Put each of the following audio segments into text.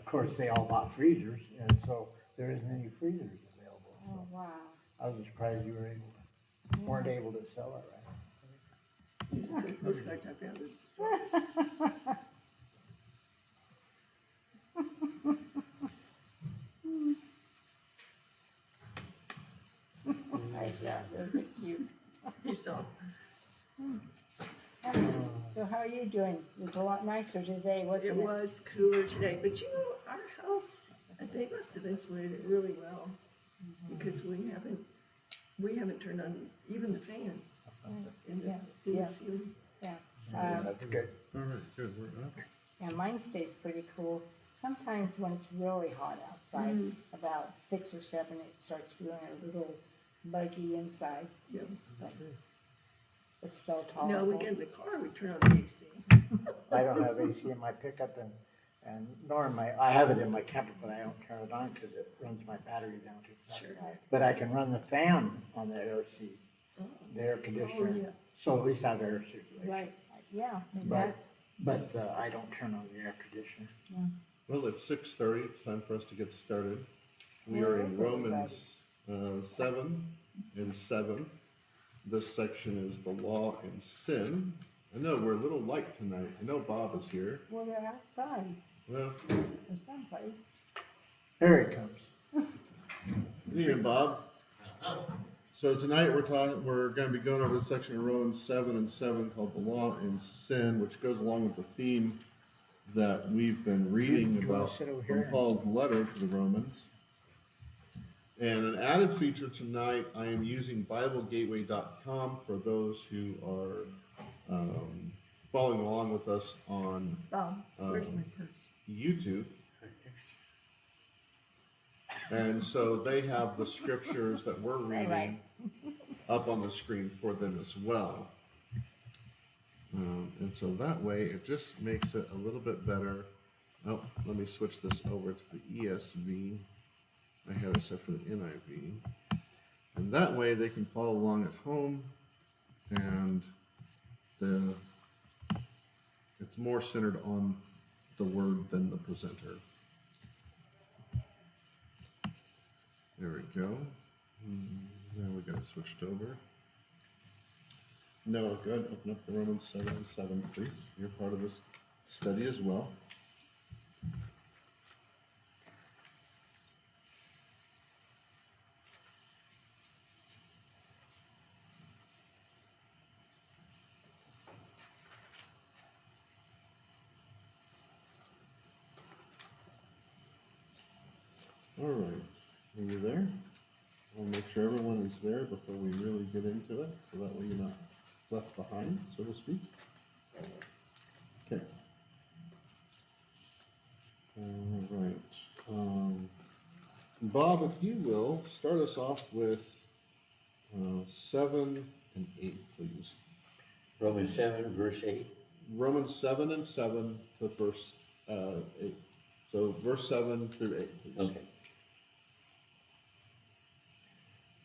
course, they all bought freezers, and so there isn't any freezers available. Oh, So wow. I was surprised you weren't able to sell it, right? These are some postcards I found in the store. Nice job, those are cute. You saw. So how are you doing? It's a lot nicer today, wasn't It it? was cooler today, but you know, our house, they must have insulated it really well because we haven't turned on even the fan in Yeah, the yeah. ceiling. Yeah. That's good. All right, good, we're up. Yeah, mine stays pretty cool. Sometimes when it's really hot outside, about 6 or 7, it starts feeling a little buggy inside, Yeah. but it's still No, tolerable. we get in the car, we turn on the AC. I don't have AC in my pickup and nor in I have it in my camper, but I don't turn it on because it runs my battery down too fast. Sure. But I can run the fan on the AC, the air conditioner. yes. So at least I have air circulation. Right, yeah, and But, that, but I don't turn on the air conditioner. Well, it's 6:30, it's time for us to get started. We Where are is in Romans 7 and 7. This section is the law and sin. I know we're a little light tonight. I know Bob is here. well, they're outside Well, or someplace. Here it comes. good evening, Bob. So tonight we're going to be going over the section of Romans 7 and 7 called the law and sin, which goes along with the theme that we've been reading Do you wanna about sit over from here? Paul's letter to the Romans. And an added feature tonight, I am using BibleGateway.com for those who are following along with us on Bob, where's my purse? YouTube. And so they have the scriptures that we're reading Right. up on the screen for them as well. And so that way it just makes it a little bit better. Oh, let me switch this over to the ESV. I have it set for the NIV. And that way they can follow along at home and it's more centered on the word than the presenter. There we go. Now we got it switched over. Noah, go ahead and open up the Romans 7 and 7, please. You're part of this study as well. All right. Are you there? I'll make sure everyone is there before we really get into it, so that way you're not left behind, so to speak. Okay. All right. Bob, if you will, start us off with 7 and 8, please. Romans 7, verse 8. Romans 7 and 7 to verse 8. So verse 7 through 8, please. Okay.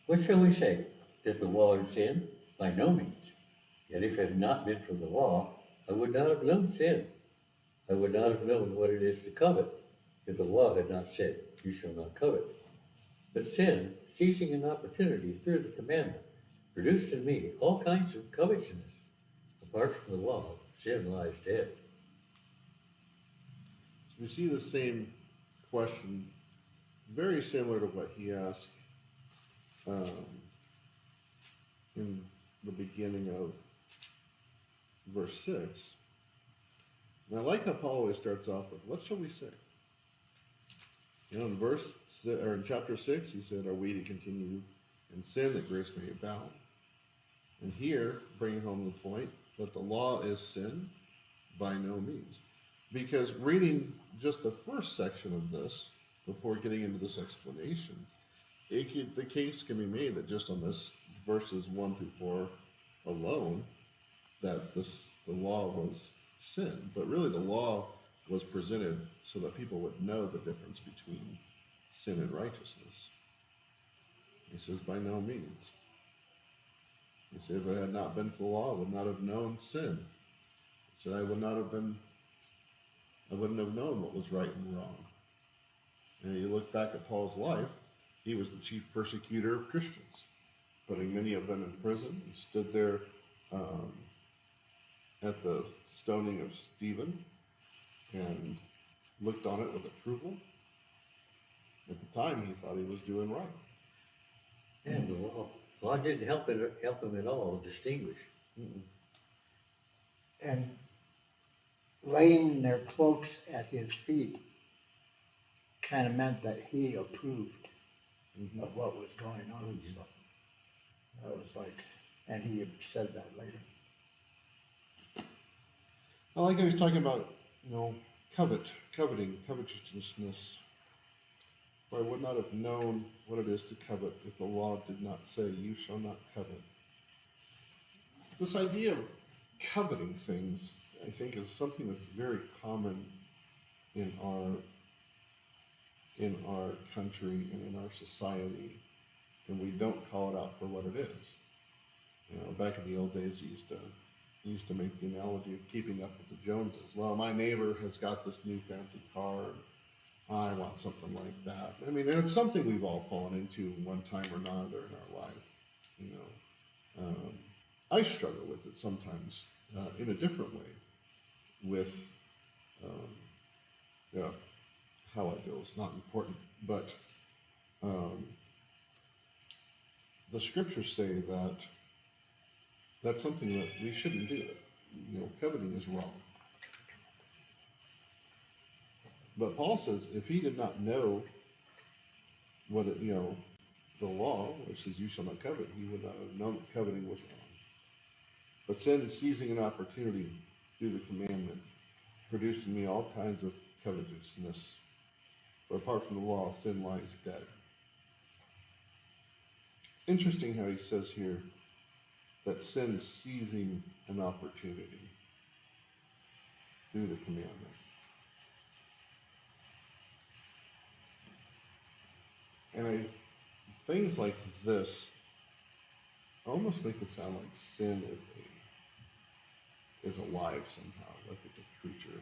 What shall we say? That the law is sin? By no means. Yet if it had not been for the law, I would not have known sin. I would not have known what it is to covet, if the law had not said, you shall not covet. But sin, seizing an opportunity through the commandment, produced in me all kinds of covetousness. Apart from the law, sin lies dead. So we see the same question, very similar to what he asked in the beginning of verse 6. And I like how Paul always starts off with, what shall we say? You know, in chapter 6, he said, are we to continue in sin that grace may abound? And here, bringing home the point that the law is sin, by no means. Because reading just the first section of this, before getting into this explanation, the case can be made that just on this verses 1 through 4 alone, that the law was sin. But really the law was presented so that people would know the difference between sin and righteousness. He says, by no means. He said, if it had not been for the law, I would not have known sin. He said, I wouldn't have known what was right and wrong. And you look back at Paul's life, he was the chief persecutor of Christians, putting many of them in prison. He stood there at the stoning of Stephen and looked on it with approval. At the time, he thought he was doing right. And the law didn't help him at all distinguish. And laying their cloaks at his feet kind of meant that he approved of what was going on. So that was like, and he had said that later. I like how he's talking about, coveting, covetousness. For I would not have known what it is to covet if the law did not say, you shall not covet. This idea of coveting things, I think, is something that's very common in our country and in our society, and we don't call it out for what it is. Back in the old days, he used to make the analogy of keeping up with the Joneses. Well, my neighbor has got this new fancy car, and I want something like that. I mean, and it's something we've all fallen into one time or another in our life. I struggle with it sometimes in a different way, with how I feel is not important, but the scriptures say that that's something that we shouldn't do. Coveting is wrong. But Paul says if he did not know what the law, which says you shall not covet, he would not have known that coveting was wrong. But sin is seizing an opportunity through the commandment, producing me all kinds of covetousness. For apart from the law, sin lies dead. Interesting how he says here that sin is seizing an opportunity through the commandment. And things like this almost make it sound like sin is alive somehow, like it's a creature.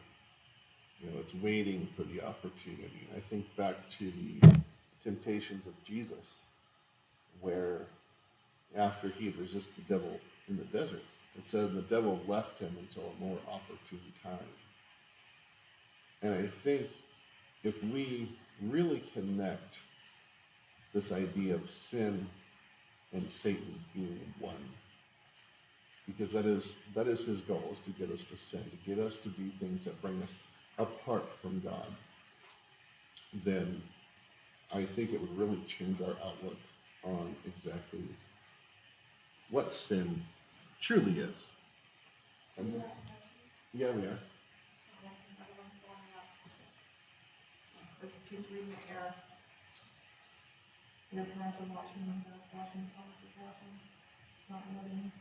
It's waiting for the opportunity. I think back to the temptations of Jesus, where after he had resisted the devil in the desert, it said the devil left him until a more opportune time. And I think if we really connect this idea of sin and Satan being one, because that is his goal, is to get us to sin, to get us to do things that bring us apart from God, then I think it would really change our outlook on exactly what sin truly is. And, yeah, we are. This kid's reading the air. Your parents are watching, Thomas is watching. It's not letting.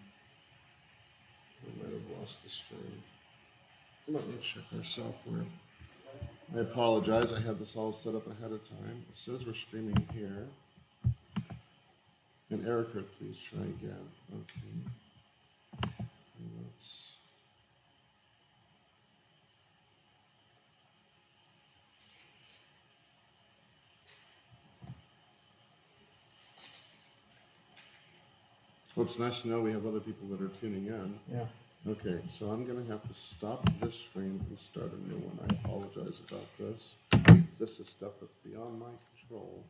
We might have lost the stream. Let me check our software. I apologize, I had this all set up ahead of time. It says we're streaming here. And Erica, please try again. Okay. Let's. Well, it's nice to know we have other people that are tuning in. Yeah. Okay, so I'm gonna have to stop this stream and start a new one. I apologize about this. This is stuff that's beyond my control.